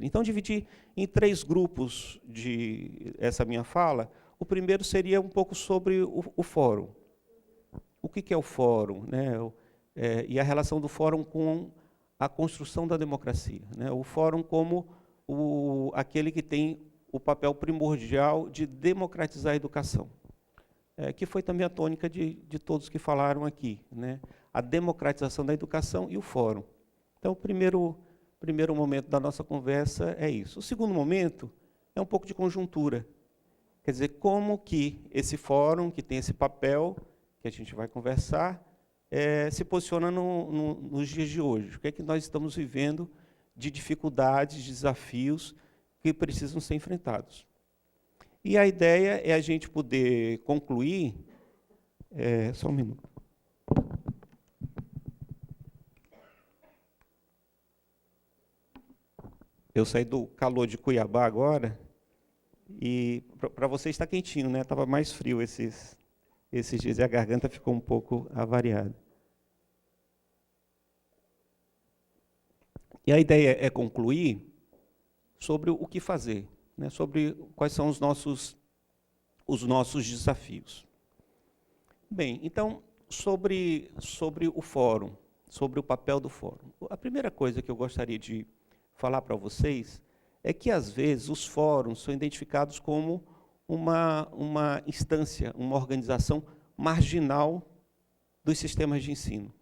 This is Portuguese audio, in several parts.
Então, dividi em 3 grupos essa minha fala. O primeiro seria um pouco sobre o fórum. O que é o fórum, né? E a relação do fórum com a construção da democracia, né? O fórum como aquele que tem o papel primordial de democratizar a educação, que foi também a tônica de todos que falaram aqui, né? A democratização da educação e o fórum. Então, o primeiro momento da nossa conversa é isso. O segundo momento é um pouco de conjuntura. Quer dizer, como que esse fórum, que tem esse papel, que a gente vai conversar, se posiciona nos dias de hoje. O que é que nós estamos vivendo de dificuldades, desafios que precisam ser enfrentados. E a ideia é a gente poder concluir... só um minuto. Eu saí do calor de Cuiabá agora, e para vocês está quentinho, né? Estava mais frio esses dias, e a garganta ficou um pouco avariada. E a ideia é concluir sobre o que fazer, né? Sobre quais são os nossos desafios. Bem, então, sobre o fórum, sobre o papel do fórum. A primeira coisa que eu gostaria de falar para vocês é que, às vezes, os fóruns são identificados como uma instância, uma organização marginal dos sistemas de ensino,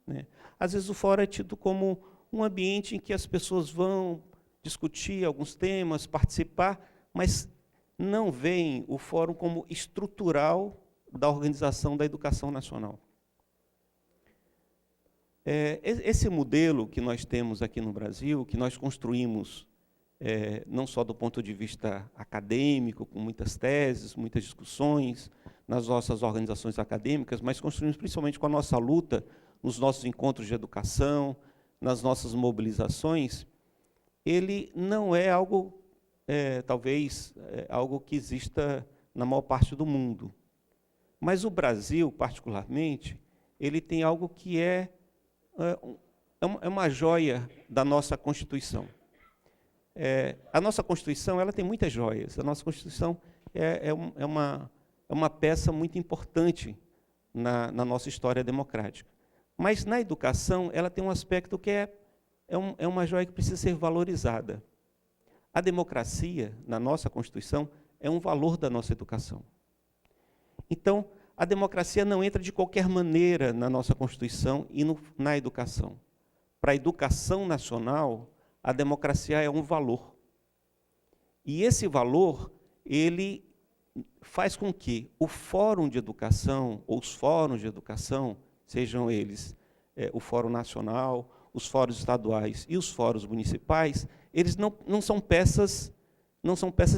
né? Às vezes, o fórum é tido como um ambiente em que as pessoas vão discutir alguns temas, participar, mas não veem o fórum como estrutural da organização da educação nacional. Esse modelo que nós temos aqui no Brasil, que nós construímos, não só do ponto de vista acadêmico, com muitas teses, muitas discussões, nas nossas organizações acadêmicas, mas construímos principalmente com a nossa luta, nos nossos encontros de educação, nas nossas mobilizações, ele não é algo, talvez, algo que exista na maior parte do mundo. Mas o Brasil, particularmente, ele tem algo que é uma joia da nossa Constituição. A nossa Constituição, ela tem muitas joias. A nossa Constituição é uma peça muito importante na nossa história democrática. Mas, na educação, ela tem um aspecto que é uma joia que precisa ser valorizada. A democracia, na nossa Constituição, é um valor da nossa educação. Então, a democracia não entra de qualquer maneira na nossa Constituição e na educação. Para a educação nacional, a democracia é um valor. E esse valor, ele faz com que o fórum de educação, ou os fóruns de educação, sejam eles o Fórum Nacional, os fóruns estaduais e os fóruns municipais, eles não são peças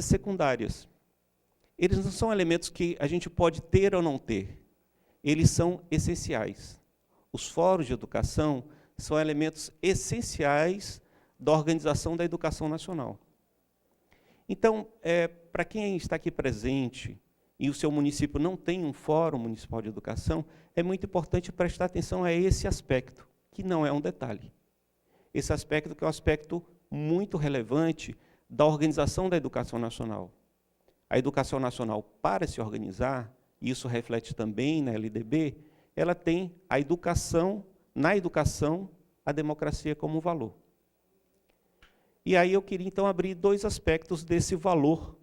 secundárias. Eles não são elementos que a gente pode ter ou não ter. Eles são essenciais. Os fóruns de educação são elementos essenciais da organização da educação nacional. Então, para quem está aqui presente e o seu município não tem um fórum municipal de educação, é muito importante prestar atenção a esse aspecto, que não é um detalhe. Esse aspecto que é um aspecto muito relevante da organização da educação nacional. A educação nacional, para se organizar, e isso reflete também na LDB, ela tem na educação, a democracia como valor. E aí eu queria, então, abrir 2 aspectos desse valor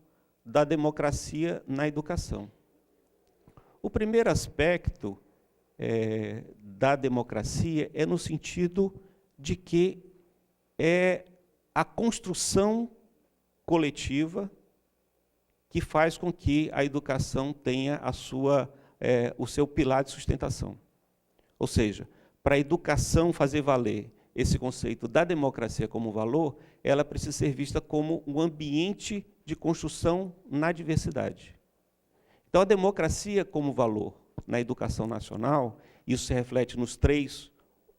da democracia na educação. O primeiro aspecto da democracia é no sentido de que é a construção coletiva que faz com que a educação tenha o seu pilar de sustentação. Ou seja, para a educação fazer valer esse conceito da democracia como valor, ela precisa ser vista como um ambiente de construção na diversidade. Então, a democracia como valor na educação nacional, isso se reflete nos 3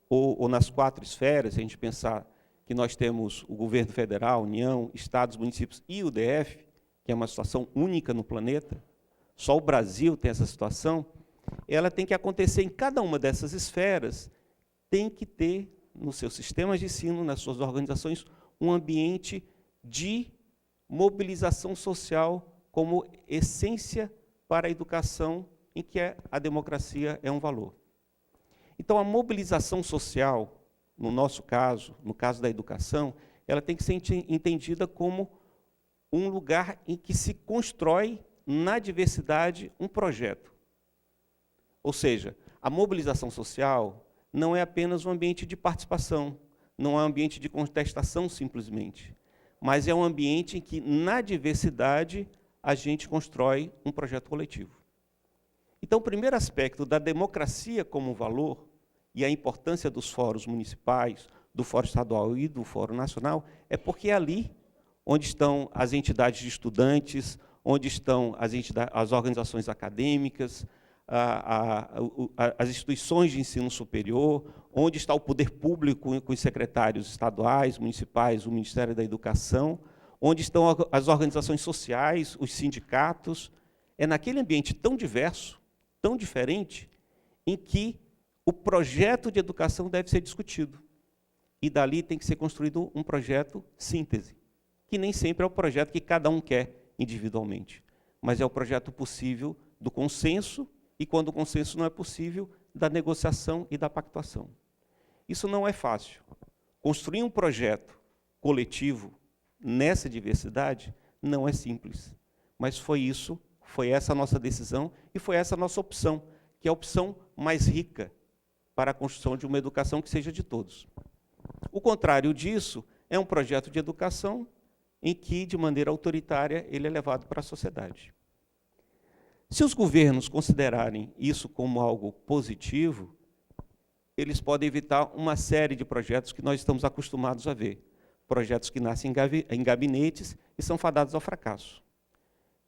ou nas 4 esferas, se a gente pensar que nós temos o governo federal, União, estados, municípios e o DF, que é uma situação única no planeta, só o Brasil tem essa situação, ela tem que acontecer em cada uma dessas esferas, tem que ter, nos seus sistemas de ensino, nas suas organizações, um ambiente de mobilização social como essência para a educação, em que a democracia é um valor. Então, a mobilização social, no nosso caso, no caso da educação, ela tem que ser entendida como um lugar em que se constrói, na diversidade, um projeto. Ou seja, a mobilização social não é apenas um ambiente de participação, não é um ambiente de contestação, simplesmente, mas é um ambiente em que, na diversidade, a gente constrói um projeto coletivo. Então, o primeiro aspecto da democracia como valor, e a importância dos fóruns municipais, do Fórum Estadual e do Fórum Nacional, é porque é ali onde estão as entidades de estudantes, onde estão as organizações acadêmicas, as instituições de ensino superior, onde está o poder público com os secretários estaduais, municipais, o Ministério da Educação, onde estão as organizações sociais, os sindicatos. É naquele ambiente tão diverso, tão diferente, em que o projeto de educação deve ser discutido. E dali tem que ser construído um projeto síntese, que nem sempre é o projeto que cada um quer individualmente, mas é o projeto possível do consenso, e quando o consenso não é possível, da negociação e da pactuação. Isso não é fácil. Construir um projeto coletivo nessa diversidade não é simples, mas foi essa a nossa decisão e foi essa a nossa opção, que é a opção mais rica para a construção de uma educação que seja de todos. O contrário disso é um projeto de educação em que, de maneira autoritária, ele é levado para a sociedade. Se os governos considerarem isso como algo positivo, eles podem evitar uma série de projetos que nós estamos acostumados a ver. Projetos que nascem em gabinetes e são fadados ao fracasso.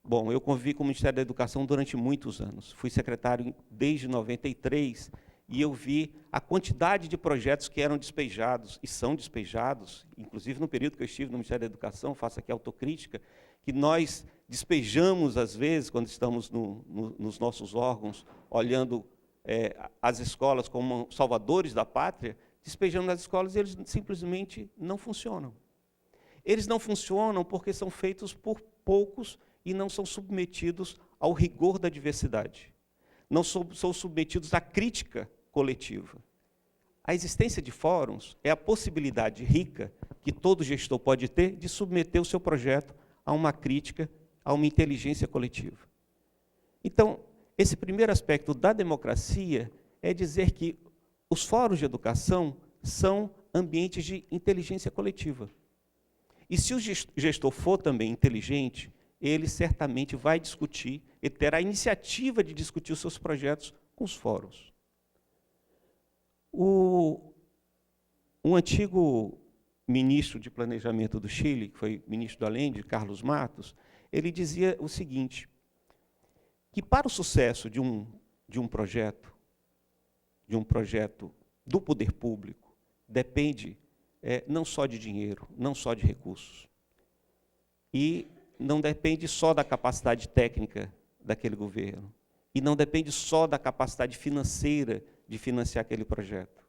Bom, eu convivi com o Ministério da Educação durante muitos anos. Fui secretário desde 93 e eu vi a quantidade de projetos que eram despejados, e são despejados, inclusive no período que eu estive no Ministério da Educação, faço aqui a autocrítica, que nós despejamos, às vezes, quando estamos nos nossos órgãos, olhando as escolas como salvadores da pátria, despejamos nas escolas e eles simplesmente não funcionam. Eles não funcionam porque são feitos por poucos e não são submetidos ao rigor da diversidade. Não são submetidos à crítica coletiva. A existência de fóruns é a possibilidade rica que todo gestor pode ter de submeter o seu projeto a uma crítica, a uma inteligência coletiva. Então, esse primeiro aspecto da democracia é dizer que os fóruns de educação são ambientes de inteligência coletiva. E se o gestor for também inteligente, ele certamente vai discutir, ele terá a iniciativa de discutir os seus projetos com os fóruns. Um antigo ministro de Planejamento do Chile, que foi ministro do Allende, Carlos Matos, ele dizia o seguinte, que para o sucesso de um projeto do poder público, depende não só de dinheiro, não só de recursos, e não depende só da capacidade técnica daquele governo, e não depende só da capacidade financeira de financiar aquele projeto.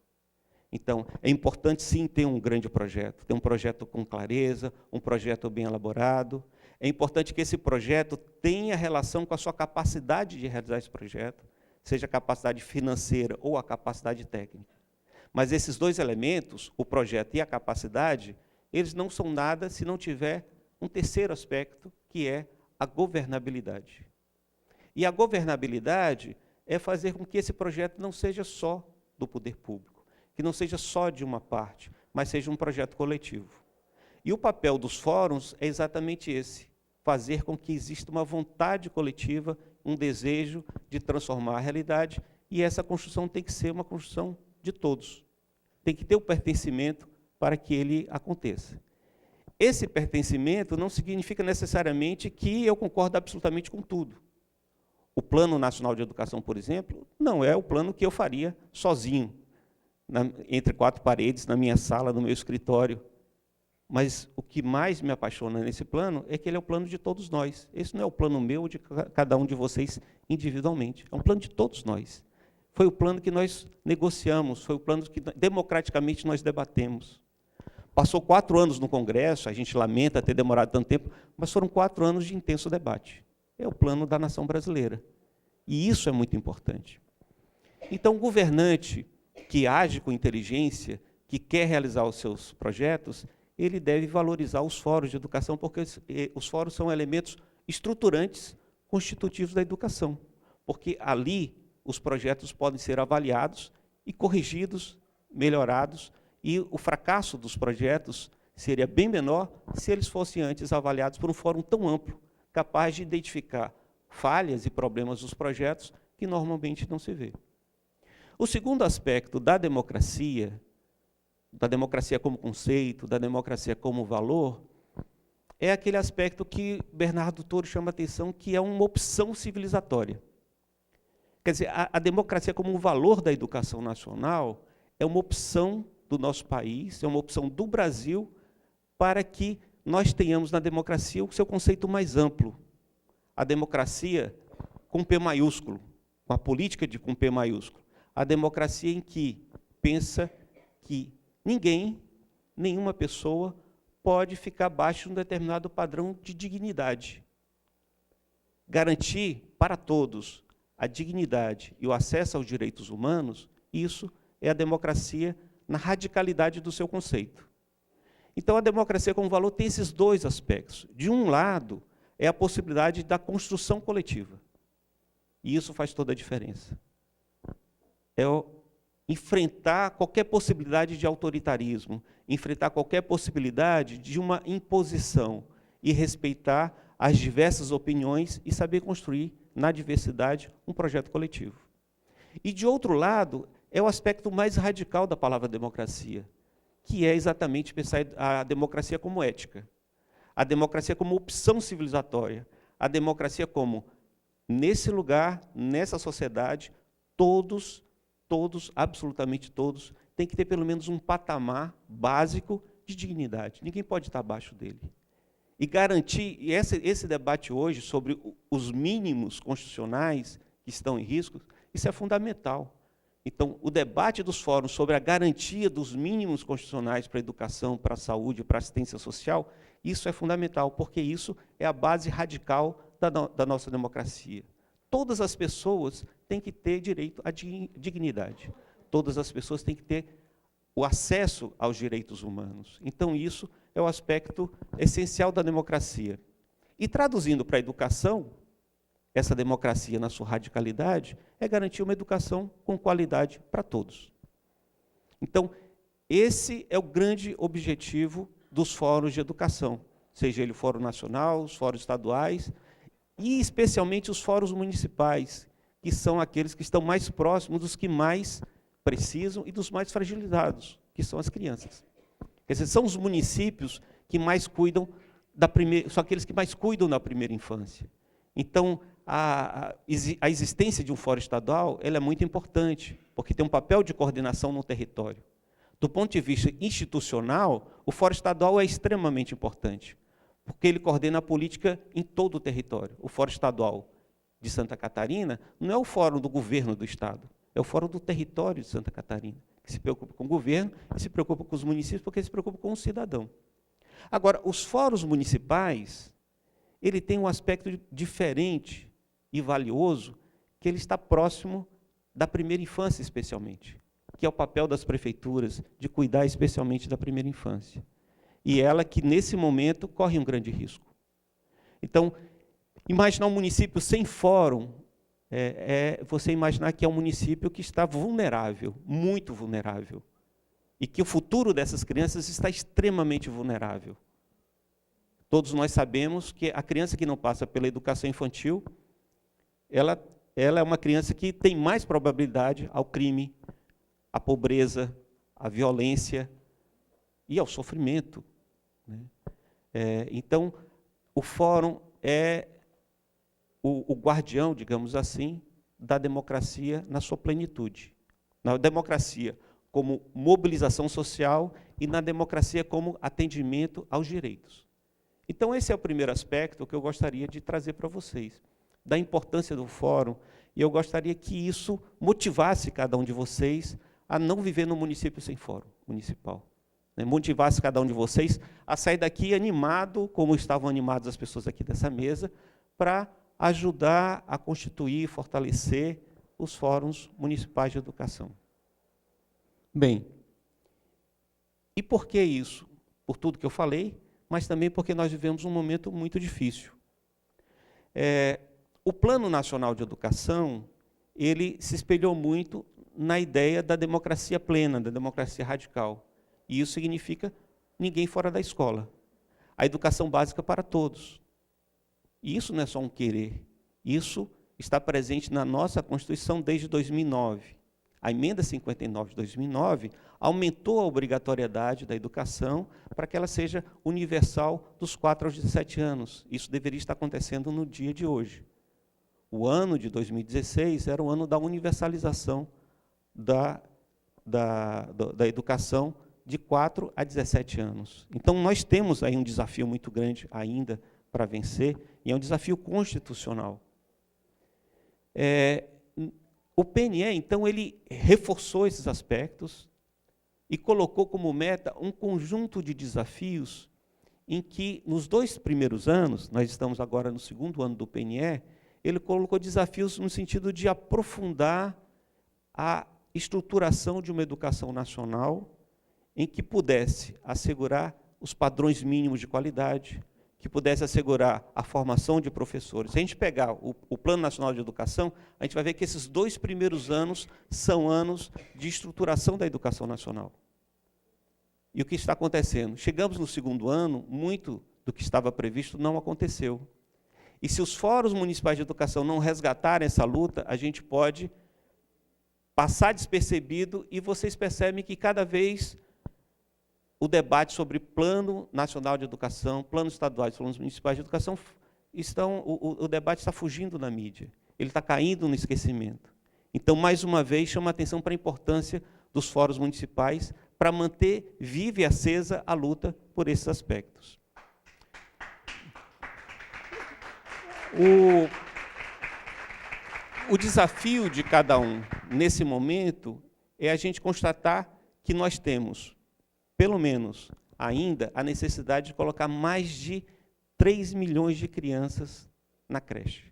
Então, é importante, sim, ter um grande projeto, ter um projeto com clareza, um projeto bem elaborado. É importante que esse projeto tenha relação com a sua capacidade de realizar esse projeto, seja a capacidade financeira ou a capacidade técnica. Mas esses dois elementos, o projeto e a capacidade, eles não são nada se não tiver um terceiro aspecto, que é a governabilidade. E a governabilidade é fazer com que esse projeto não seja só do poder público, que não seja só de uma parte, mas seja um projeto coletivo. E o papel dos fóruns é exatamente esse, fazer com que exista uma vontade coletiva, um desejo de transformar a realidade, e essa construção tem que ser uma construção de todos. Tem que ter o pertencimento para que ele aconteça. Esse pertencimento não significa necessariamente que eu concordo absolutamente com tudo. O Plano Nacional de Educação, por exemplo, não é o plano que eu faria sozinho, entre quatro paredes, na minha sala, no meu escritório. Mas o que mais me apaixona nesse plano é que ele é o plano de todos nós. Esse não é o plano meu ou de cada um de vocês individualmente. É um plano de todos nós. Foi o plano que nós negociamos, foi o plano que democraticamente nós debatemos. Passou 4 anos no Congresso, a gente lamenta ter demorado tanto tempo, mas foram 4 anos de intenso debate. É o plano da nação brasileira. E isso é muito importante. Então, o governante que age com inteligência, que quer realizar os seus projetos, ele deve valorizar os fóruns de educação, porque os fóruns são elementos estruturantes, constitutivos da educação. Porque ali os projetos podem ser avaliados e corrigidos, melhorados, e o fracasso dos projetos seria bem menor se eles fossem antes avaliados por um fórum tão amplo, capaz de identificar falhas e problemas dos projetos que normalmente não se vê. O segundo aspecto da democracia como conceito, da democracia como valor, é aquele aspecto que Bernardo Toro chama a atenção, que é uma opção civilizatória. Quer dizer, a democracia como um valor da educação nacional é uma opção do nosso país, é uma opção do Brasil, para que nós tenhamos na democracia o seu conceito mais amplo. A democracia com P maiúsculo, com a política com P maiúsculo. A democracia em que pensa que ninguém, nenhuma pessoa, pode ficar abaixo de um determinado padrão de dignidade. Garantir para todos a dignidade e o acesso aos direitos humanos, isso é a democracia na radicalidade do seu conceito. Então, a democracia como valor tem esses dois aspectos. De um lado, é a possibilidade da construção coletiva. E isso faz toda a diferença. É enfrentar qualquer possibilidade de autoritarismo, enfrentar qualquer possibilidade de uma imposição e respeitar as diversas opiniões e saber construir, na diversidade, um projeto coletivo. E, de outro lado, é o aspecto mais radical da palavra democracia, que é exatamente pensar a democracia como ética, a democracia como opção civilizatória, a democracia como, nesse lugar, nessa sociedade, todos, absolutamente todos, têm que ter pelo menos um patamar básico de dignidade. Ninguém pode estar abaixo dele. E garantir, e esse debate hoje sobre os mínimos constitucionais que estão em risco, isso é fundamental. Então, o debate dos fóruns sobre a garantia dos mínimos constitucionais para a educação, para a saúde, para a assistência social, isso é fundamental, porque isso é a base radical da nossa democracia. Todas as pessoas têm que ter direito à dignidade. Todas as pessoas têm que ter o acesso aos direitos humanos. Então, isso é o aspecto essencial da democracia. E, traduzindo para a educação, essa democracia, na sua radicalidade, é garantir uma educação com qualidade para todos. Então, esse é o grande objetivo dos fóruns de educação, seja ele o Fórum Nacional, os fóruns estaduais, e especialmente os fóruns municipais, que são aqueles que estão mais próximos dos que mais precisam e dos mais fragilizados, que são as crianças. Quer dizer, são os municípios que mais cuidam são aqueles que mais cuidam da primeira infância. Então, a existência de um fórum estadual ela é muito importante, porque tem um papel de coordenação no território. Do ponto de vista institucional, o fórum estadual é extremamente importante, porque ele coordena a política em todo o território. O fórum estadual de Santa Catarina não é o fórum do governo do estado, é o fórum do território de Santa Catarina, que se preocupa com o governo, se preocupa com os municípios, porque se preocupa com o cidadão. Agora, os fóruns municipais, ele tem um aspecto diferente e valioso, que ele está próximo da primeira infância, especialmente, que é o papel das prefeituras de cuidar especialmente da primeira infância. E ela que, nesse momento, corre um grande risco. Então, imaginar um município sem fórum é você imaginar que é um município que está vulnerável, muito vulnerável, e que o futuro dessas crianças está extremamente vulnerável. Todos nós sabemos que a criança que não passa pela educação infantil, ela é uma criança que tem mais probabilidade ao crime, à pobreza, à violência e ao sofrimento. Né? Então, o fórum é o guardião, digamos assim, da democracia na sua plenitude. Na democracia como mobilização social e na democracia como atendimento aos direitos. Então, esse é o primeiro aspecto que eu gostaria de trazer para vocês, da importância do fórum, e eu gostaria que isso motivasse cada um de vocês a não viver num município sem fórum municipal, né, motivasse cada um de vocês a sair daqui animado, como estavam animadas as pessoas aqui dessa mesa, para ajudar a constituir e fortalecer os fóruns municipais de educação. Bem, e por que isso? Por tudo que eu falei, mas também porque nós vivemos um momento muito difícil. O Plano Nacional de Educação, ele se espelhou muito na ideia da democracia plena, da democracia radical. E isso significa ninguém fora da escola. A educação básica para todos. E isso não é só um querer. Isso está presente na nossa Constituição desde 2009. A emenda 59 de 2009 aumentou a obrigatoriedade da educação para que ela seja universal dos 4 aos 17 anos. Isso deveria estar acontecendo no dia de hoje. O ano de 2016 era o ano da universalização da educação de 4 a 17 anos. Então, nós temos aí um desafio muito grande ainda para vencer, e é um desafio constitucional. O PNE, então, ele reforçou esses aspectos e colocou como meta um conjunto de desafios em que, nos 2 primeiros anos, nós estamos agora no 2º ano do PNE, ele colocou desafios no sentido de aprofundar a estruturação de uma educação nacional em que pudesse assegurar os padrões mínimos de qualidade, que pudesse assegurar a formação de professores. Se a gente pegar o Plano Nacional de Educação, a gente vai ver que esses 2 primeiros anos são anos de estruturação da educação nacional. E o que está acontecendo? Chegamos no 2º ano, muito do que estava previsto não aconteceu. E se os fóruns municipais de educação não resgatarem essa luta, a gente pode passar despercebido, e vocês percebem que cada vez o debate sobre Plano Nacional de Educação, planos estaduais, planos municipais de educação, o debate está fugindo da mídia, ele está caindo no esquecimento. Então, mais uma vez, chama a atenção para a importância dos fóruns municipais para manter viva e acesa a luta por esses aspectos. O desafio de cada um, nesse momento, é a gente constatar que nós temos, pelo menos ainda, a necessidade de colocar mais de 3 milhões de crianças na creche.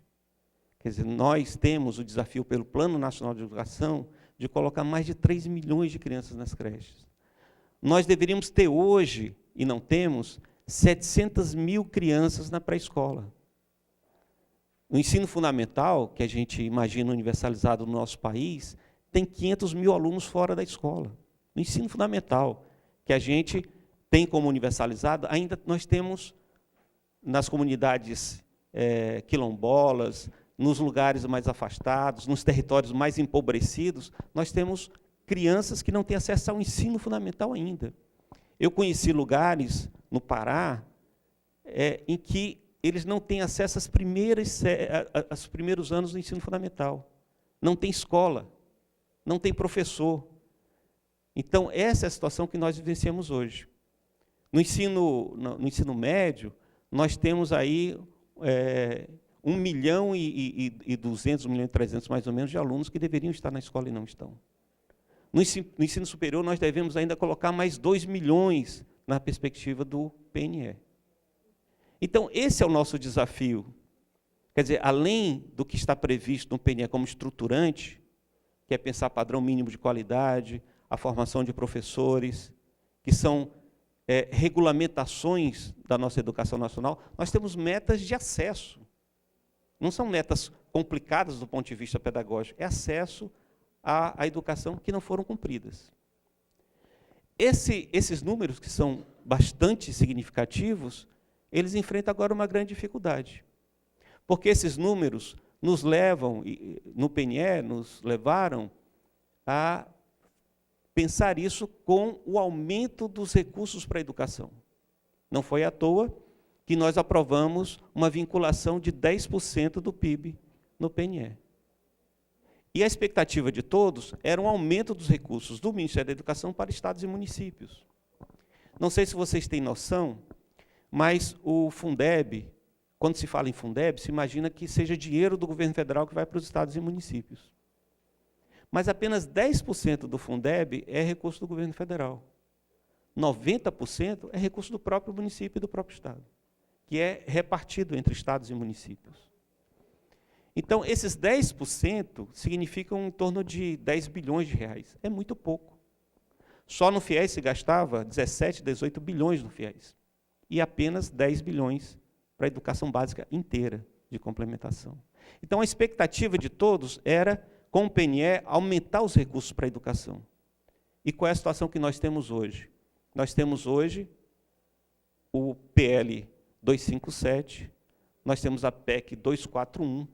Quer dizer, nós temos o desafio pelo Plano Nacional de Educação de colocar mais de 3 milhões de crianças nas creches. Nós deveríamos ter hoje, e não temos, 700 mil crianças na pré-escola. O ensino fundamental, que a gente imagina universalizado no nosso país, tem 500 mil alunos fora da escola. No ensino fundamental, que a gente tem como universalizado, ainda nós temos nas comunidades quilombolas, nos lugares mais afastados, nos territórios mais empobrecidos, nós temos crianças que não têm acesso ao ensino fundamental ainda. Eu conheci lugares no Pará em que eles não têm acesso aos primeiros anos do ensino fundamental. Não tem escola, não tem professor. Então, essa é a situação que nós vivenciamos hoje. No ensino médio, nós temos aí 1.200.000, 1.300.000 mais ou menos de alunos que deveriam estar na escola e não estão. No ensino superior, nós devemos ainda colocar mais 2 milhões na perspectiva do PNE. Então, esse é o nosso desafio. Quer dizer, além do que está previsto no PNE como estruturante, que é pensar padrão mínimo de qualidade, a formação de professores, que são regulamentações da nossa educação nacional, nós temos metas de acesso. Não são metas complicadas do ponto de vista pedagógico, é acesso à educação que não foram cumpridas. Esses números, que são bastante significativos, eles enfrentam agora uma grande dificuldade. Porque esses números nos levam, no PNE, nos levaram a pensar isso com o aumento dos recursos para a educação. Não foi à toa que nós aprovamos uma vinculação de 10% do PIB no PNE. E a expectativa de todos era um aumento dos recursos do Ministério da Educação para estados e municípios. Não sei se vocês têm noção, mas o Fundeb, quando se fala em Fundeb, se imagina que seja dinheiro do governo federal que vai para os estados e municípios. Mas apenas 10% do Fundeb é recurso do governo federal. 90% é recurso do próprio município e do próprio Estado, que é repartido entre estados e municípios. Então, esses 10% significam em torno de 10 bilhões de reais. É muito pouco. Só no FIES se gastava 17, 18 bilhões no FIES. E apenas 10 bilhões para a educação básica inteira de complementação. Então, a expectativa de todos era, com o PNE, aumentar os recursos para a educação. E qual é a situação que nós temos hoje? Nós temos hoje o PL 257, nós temos a PEC 241,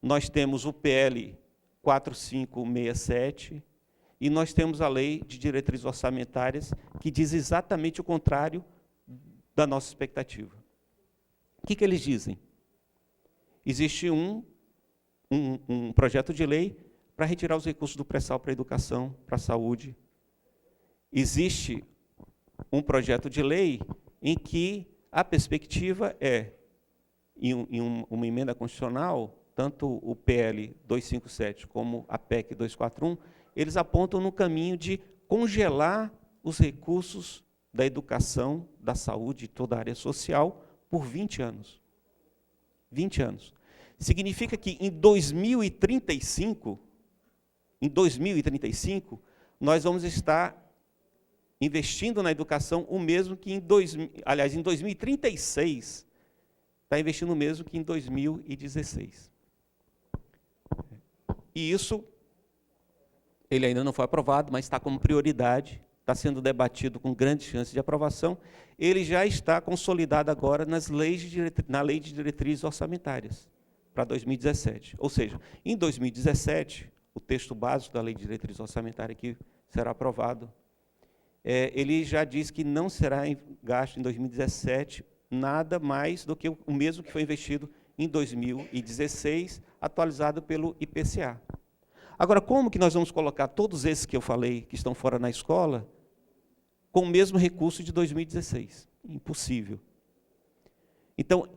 nós temos o PL 4567 e nós temos a Lei de Diretrizes Orçamentárias, que diz exatamente o contrário da nossa expectativa. O que eles dizem? Existe um projeto de lei para retirar os recursos do pré-sal para a educação, para a saúde. Existe um projeto de lei em que a perspectiva é, em uma emenda constitucional, tanto o PL 257 como a PEC 241, eles apontam no caminho de congelar os recursos da educação, da saúde e toda a área social por 20 anos. 20 anos. Significa que em 2035, nós vamos estar investindo na educação o mesmo que em 2036, está investindo o mesmo que em 2016. E isso, ele ainda não foi aprovado, mas está como prioridade, está sendo debatido com grandes chances de aprovação. Ele já está consolidado agora na Lei de Diretrizes Orçamentárias, para 2017. Ou seja, em 2017, o texto básico da Lei de Diretrizes Orçamentárias que será aprovado, ele já diz que não será gasto em 2017 nada mais do que o mesmo que foi investido em 2016, atualizado pelo IPCA. Agora, como que nós vamos colocar todos esses que eu falei, que estão fora na escola, com o mesmo recurso de 2016? Impossível. Então,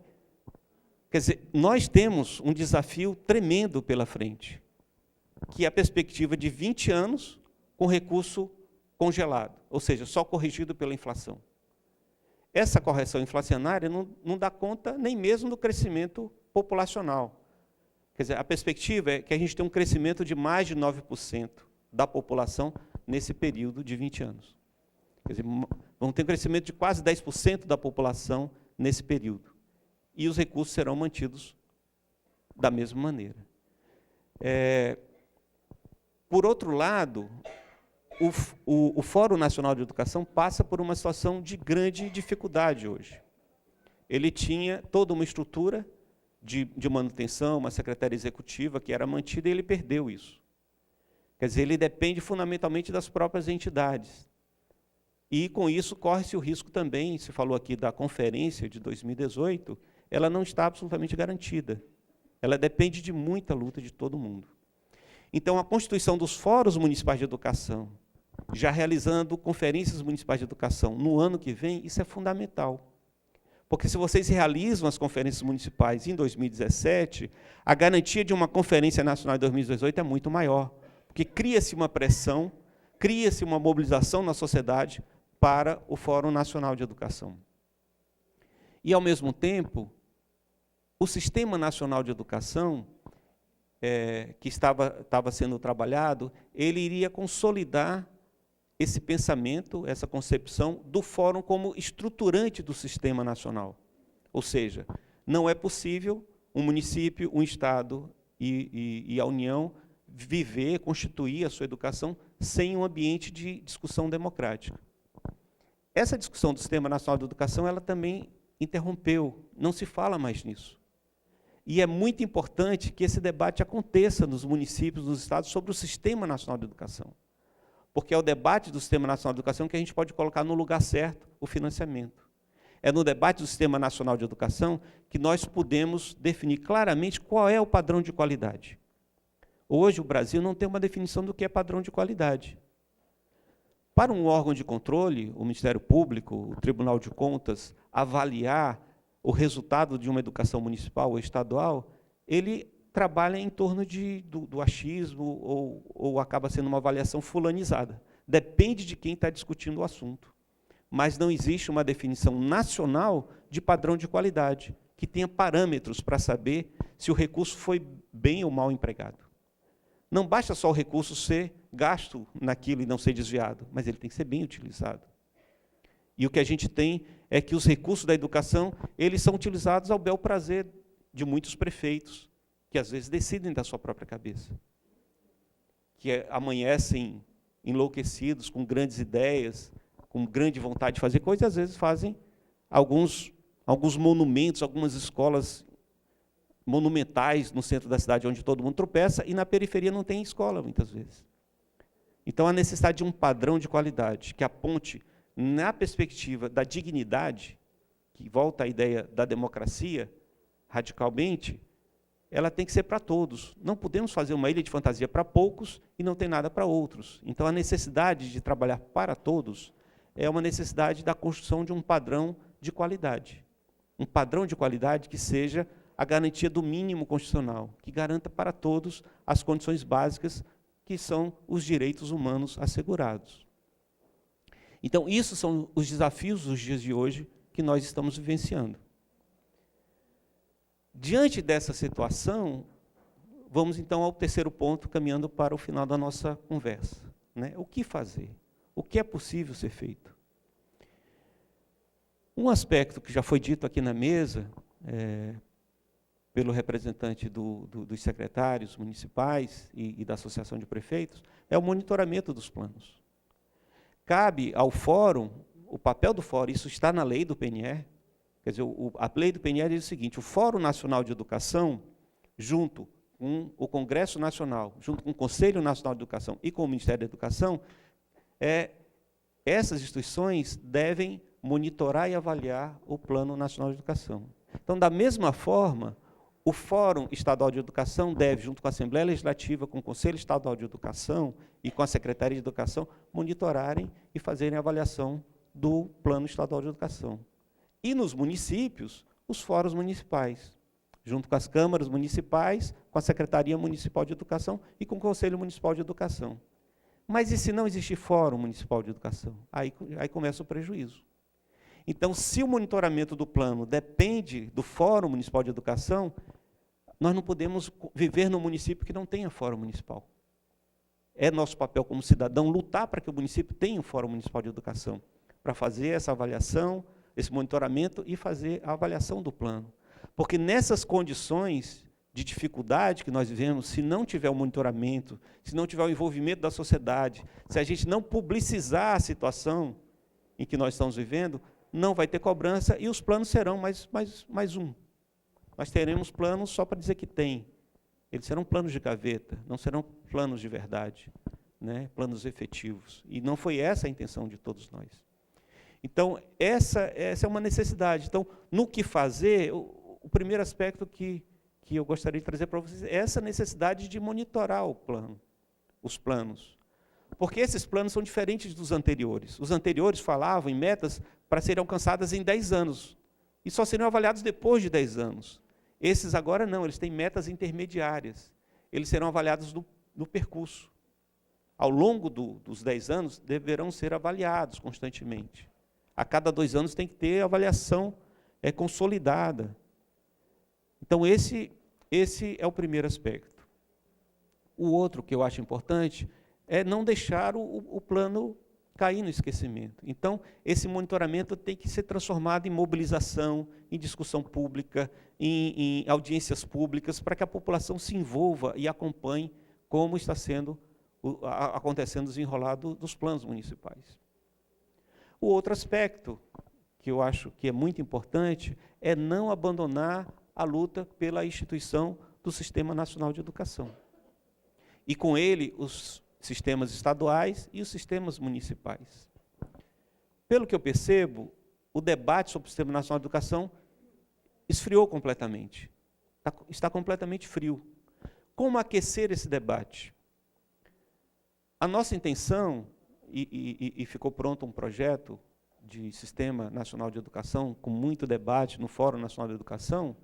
quer dizer, nós temos um desafio tremendo pela frente, que é a perspectiva de 20 anos com recurso congelado, ou seja, só corrigido pela inflação. Essa correção inflacionária não dá conta nem mesmo do crescimento populacional. Quer dizer, a perspectiva é que a gente tem um crescimento de mais de 9% da população nesse período de 20 anos. Quer dizer, vamos ter um crescimento de quase 10% da população nesse período. E os recursos serão mantidos da mesma maneira. Por outro lado, o Fórum Nacional de Educação passa por uma situação de grande dificuldade hoje. Ele tinha toda uma estrutura de manutenção, uma secretaria executiva que era mantida e ele perdeu isso. Quer dizer, ele depende fundamentalmente das próprias entidades. E, com isso, corre-se o risco também, se falou aqui da conferência de 2018, ela não está absolutamente garantida. Ela depende de muita luta de todo mundo. Então, a constituição dos fóruns municipais de educação, já realizando conferências municipais de educação no ano que vem, isso é fundamental. Porque se vocês realizam as conferências municipais em 2017, a garantia de uma conferência nacional em 2018 é muito maior, porque cria-se uma pressão, cria-se uma mobilização na sociedade para o Fórum Nacional de Educação. E, ao mesmo tempo, o Sistema Nacional de Educação, que estava sendo trabalhado, ele iria consolidar esse pensamento, essa concepção do fórum como estruturante do sistema nacional. Ou seja, não é possível um município, um estado e a União viver, constituir a sua educação sem um ambiente de discussão democrática. Essa discussão do Sistema Nacional de Educação, ela também interrompeu, não se fala mais nisso. E é muito importante que esse debate aconteça nos municípios, nos estados, sobre o Sistema Nacional de Educação. Porque é o debate do Sistema Nacional de Educação que a gente pode colocar no lugar certo o financiamento. É no debate do Sistema Nacional de Educação que nós podemos definir claramente qual é o padrão de qualidade. Hoje, o Brasil não tem uma definição do que é padrão de qualidade. Para um órgão de controle, o Ministério Público, o Tribunal de Contas, avaliar o resultado de uma educação municipal ou estadual, ele trabalha em torno do achismo ou acaba sendo uma avaliação fulanizada. Depende de quem está discutindo o assunto. mas não existe uma definição nacional de padrão de qualidade, que tenha parâmetros para saber se o recurso foi bem ou mal empregado. Não basta só o recurso ser gasto naquilo e não ser desviado, mas ele tem que ser bem utilizado. E o que a gente tem é que os recursos da educação, eles são utilizados ao bel prazer de muitos prefeitos, que às vezes decidem da sua própria cabeça, que amanhecem enlouquecidos, com grandes ideias, com grande vontade de fazer coisas, e às vezes fazem alguns monumentos, algumas escolas monumentais no centro da cidade, onde todo mundo tropeça, e na periferia não tem escola, muitas vezes. Então, a necessidade de um padrão de qualidade que aponte, na perspectiva da dignidade, que volta à ideia da democracia, radicalmente, ela tem que ser para todos. Não podemos fazer uma ilha de fantasia para poucos e não tem nada para outros. Então, a necessidade de trabalhar para todos é uma necessidade da construção de um padrão de qualidade. Um padrão de qualidade que seja a garantia do mínimo constitucional, que garanta para todos as condições básicas que são os direitos humanos assegurados. Então, isso são os desafios dos dias de hoje que nós estamos vivenciando. Diante dessa situação, vamos então ao terceiro ponto, caminhando para o final da nossa conversa, né? O que fazer? O que é possível ser feito? Um aspecto que já foi dito aqui na mesa, pelo representante dos secretários municipais e da Associação de Prefeitos, é o monitoramento dos planos. Cabe ao fórum, o papel do fórum, isso está na lei do PNE, quer dizer, a lei do PNE diz o seguinte: o Fórum Nacional de Educação, junto com o Congresso Nacional, junto com o Conselho Nacional de Educação e com o Ministério da Educação, essas instituições devem monitorar e avaliar o Plano Nacional de Educação. Então, da mesma forma, o Fórum Estadual de Educação deve, junto com a Assembleia Legislativa, com o Conselho Estadual de Educação e com a Secretaria de Educação, monitorarem e fazerem a avaliação do Plano Estadual de Educação. E nos municípios, os fóruns municipais, junto com as câmaras municipais, com a Secretaria Municipal de Educação e com o Conselho Municipal de Educação. Mas e se não existir Fórum Municipal de Educação? Aí começa o prejuízo. Então, se o monitoramento do plano depende do Fórum Municipal de Educação, nós não podemos viver num município que não tenha Fórum Municipal. É nosso papel como cidadão lutar para que o município tenha um Fórum Municipal de Educação, para fazer essa avaliação, esse monitoramento e fazer a avaliação do plano. Porque nessas condições de dificuldade que nós vivemos, se não tiver o monitoramento, se não tiver o envolvimento da sociedade, se a gente não publicizar a situação em que nós estamos vivendo, não vai ter cobrança e os planos serão mais um. Nós teremos planos só para dizer que tem. Eles serão planos de gaveta, não serão planos de verdade, né? Planos efetivos. E não foi essa a intenção de todos nós. Então, essa é uma necessidade. Então, no que fazer, o primeiro aspecto que eu gostaria de trazer para vocês é essa necessidade de monitorar os planos. Porque esses planos são diferentes dos anteriores. Os anteriores falavam em metas para serem alcançadas em 10 anos. E só serão avaliados depois de 10 anos. Esses agora não, eles têm metas intermediárias. Eles serão avaliados no percurso. Ao longo dos 10 anos, deverão ser avaliados constantemente. A cada 2 anos tem que ter avaliação consolidada. Então, esse é o primeiro aspecto. O outro que eu acho importante é não deixar o plano cair no esquecimento. Então, esse monitoramento tem que ser transformado em mobilização, em discussão pública, em audiências públicas, para que a população se envolva e acompanhe como está acontecendo o desenrolado dos planos municipais. O outro aspecto, que eu acho que é muito importante, é não abandonar a luta pela instituição do Sistema Nacional de Educação. E com ele, os sistemas estaduais e os sistemas municipais. Pelo que eu percebo, o debate sobre o Sistema Nacional de Educação esfriou completamente. Está completamente frio. Como aquecer esse debate? A nossa intenção, e ficou pronto um projeto de Sistema Nacional de Educação, com muito debate no Fórum Nacional de Educação,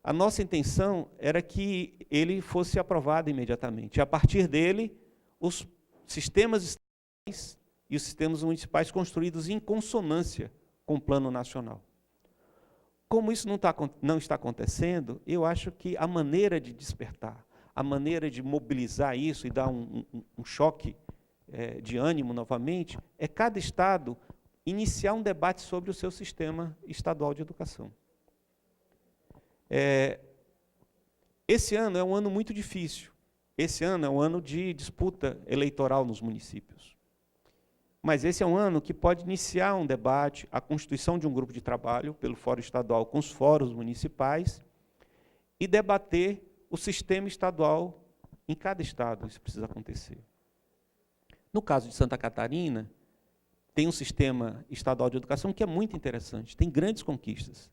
a nossa intenção era que ele fosse aprovado imediatamente. A partir dele, os sistemas estaduais e os sistemas municipais construídos em consonância com o plano nacional. Como isso não está acontecendo, eu acho que a maneira de despertar, a maneira de mobilizar isso e dar um choque de ânimo novamente, é cada Estado iniciar um debate sobre o seu sistema estadual de educação. Esse ano é um ano muito difícil. Esse ano é um ano de disputa eleitoral nos municípios. Mas esse é um ano que pode iniciar um debate, a constituição de um grupo de trabalho pelo Fórum Estadual com os fóruns municipais e debater o sistema estadual em cada estado. Isso precisa acontecer. No caso de Santa Catarina, tem um sistema estadual de educação que é muito interessante, tem grandes conquistas.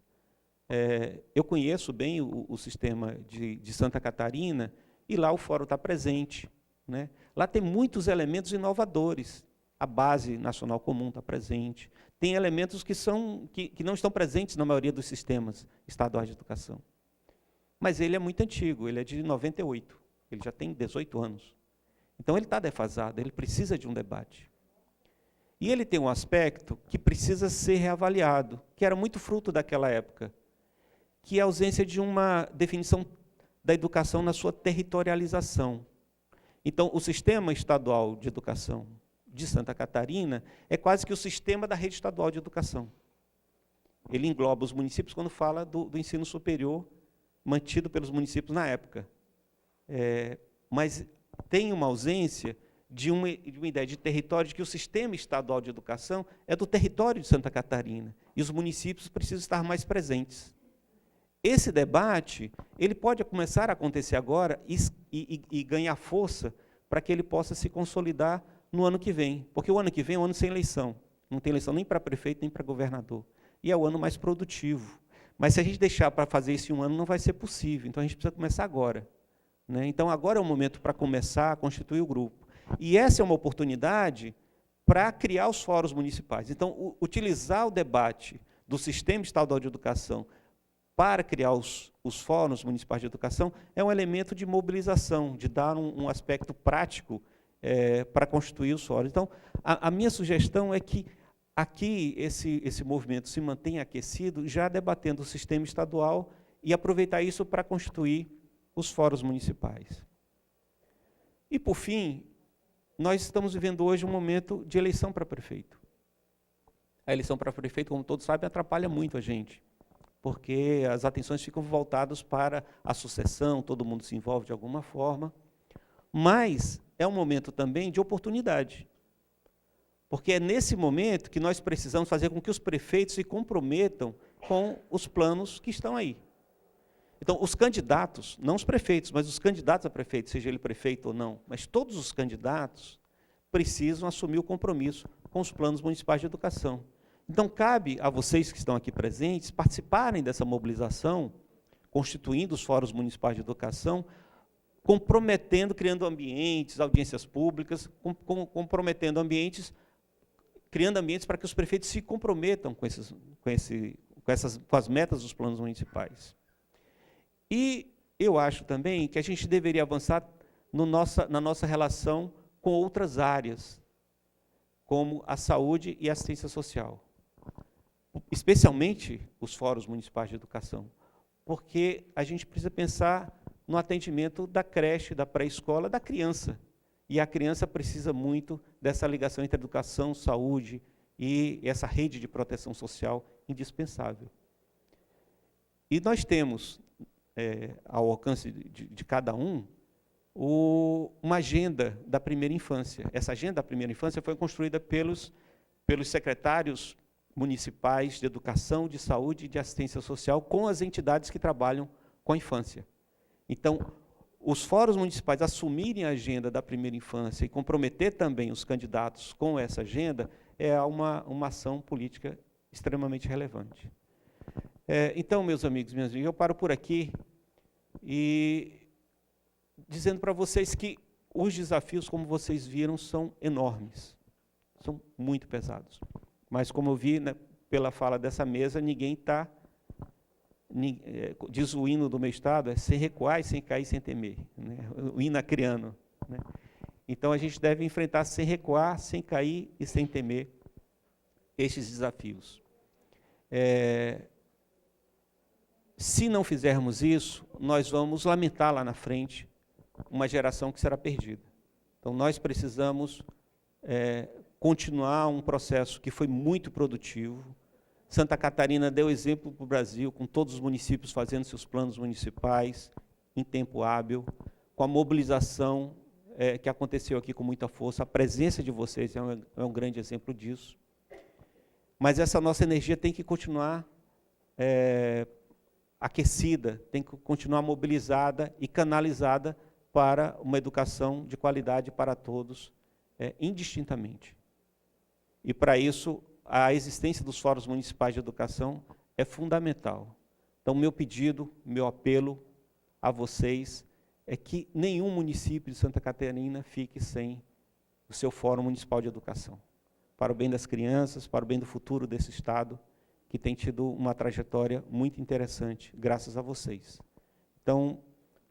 Eu conheço bem o sistema de Santa Catarina e lá o Fórum está presente, né? Lá tem muitos elementos inovadores. A Base Nacional Comum está presente. Tem elementos que não estão presentes na maioria dos sistemas estaduais de educação. Mas ele é muito antigo, ele é de 98, ele já tem 18 anos. Então ele está defasado, ele precisa de um debate. E ele tem um aspecto que precisa ser reavaliado, que era muito fruto daquela época, que é a ausência de uma definição da educação na sua territorialização. Então, o sistema estadual de educação de Santa Catarina é quase que o sistema da rede estadual de educação. Ele engloba os municípios quando fala do ensino superior mantido pelos municípios na época. Mas tem uma ausência de uma ideia de território, de que o sistema estadual de educação é do território de Santa Catarina, e os municípios precisam estar mais presentes. Esse debate ele pode começar a acontecer agora e ganhar força para que ele possa se consolidar no ano que vem, porque o ano que vem é um ano sem eleição, não tem eleição nem para prefeito, nem para governador, e é o ano mais produtivo. Mas se a gente deixar para fazer isso em um ano, não vai ser possível, então a gente precisa começar agora, né? Então agora é o momento para começar a constituir o grupo. E essa é uma oportunidade para criar os fóruns municipais. Então, utilizar o debate do sistema estadual de educação para criar os fóruns municipais de educação é um elemento de mobilização, de dar um aspecto prático para constituir os fóruns. Então, a minha sugestão é que aqui esse movimento se mantenha aquecido, já debatendo o sistema estadual e aproveitar isso para constituir os fóruns municipais. E, por fim, nós estamos vivendo hoje um momento de eleição para prefeito. A eleição para prefeito, como todos sabem, atrapalha muito a gente, porque as atenções ficam voltadas para a sucessão, todo mundo se envolve de alguma forma, mas é um momento também de oportunidade, porque é nesse momento que nós precisamos fazer com que os prefeitos se comprometam com os planos que estão aí. Então, os candidatos, não os prefeitos, mas os candidatos a prefeito, seja ele prefeito ou não, mas todos os candidatos precisam assumir o compromisso com os planos municipais de educação. Então, cabe a vocês que estão aqui presentes participarem dessa mobilização, constituindo os fóruns municipais de educação, comprometendo, criando ambientes, audiências públicas, comprometendo ambientes, criando ambientes para que os prefeitos se comprometam com as metas dos planos municipais. E eu acho também que a gente deveria avançar na nossa relação com outras áreas, como a saúde e a assistência social. Especialmente os fóruns municipais de educação, porque a gente precisa pensar no atendimento da creche, da pré-escola, da criança. E a criança precisa muito dessa ligação entre educação, saúde e essa rede de proteção social indispensável. E nós temos, ao alcance de cada um, uma agenda da primeira infância. Essa agenda da primeira infância foi construída pelos secretários municipais de educação, de saúde e de assistência social com as entidades que trabalham com a infância. Então, os fóruns municipais assumirem a agenda da primeira infância e comprometer também os candidatos com essa agenda é uma ação política extremamente relevante. Então, meus amigos, minhas amigas, eu paro por aqui e dizendo para vocês que os desafios, como vocês viram, são enormes, são muito pesados. Mas, como eu vi, né, pela fala dessa mesa, ninguém está, diz o hino do meu estado, sem recuar e sem cair, sem temer, né? O hino acriano, né? Então, a gente deve enfrentar sem recuar, sem cair e sem temer estes desafios. Se não fizermos isso, nós vamos lamentar lá na frente uma geração que será perdida. Então, nós precisamos continuar um processo que foi muito produtivo. Santa Catarina deu exemplo para o Brasil, com todos os municípios fazendo seus planos municipais em tempo hábil, com a mobilização que aconteceu aqui com muita força. A presença de vocês é um grande exemplo disso. Mas essa nossa energia tem que continuar aquecida, tem que continuar mobilizada e canalizada para uma educação de qualidade para todos, indistintamente. E, para isso, a existência dos fóruns municipais de educação é fundamental. Então, meu pedido, meu apelo a vocês é que nenhum município de Santa Catarina fique sem o seu Fórum Municipal de Educação, para o bem das crianças, para o bem do futuro desse Estado, que tem tido uma trajetória muito interessante, graças a vocês. Então,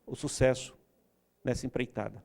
o sucesso nessa empreitada.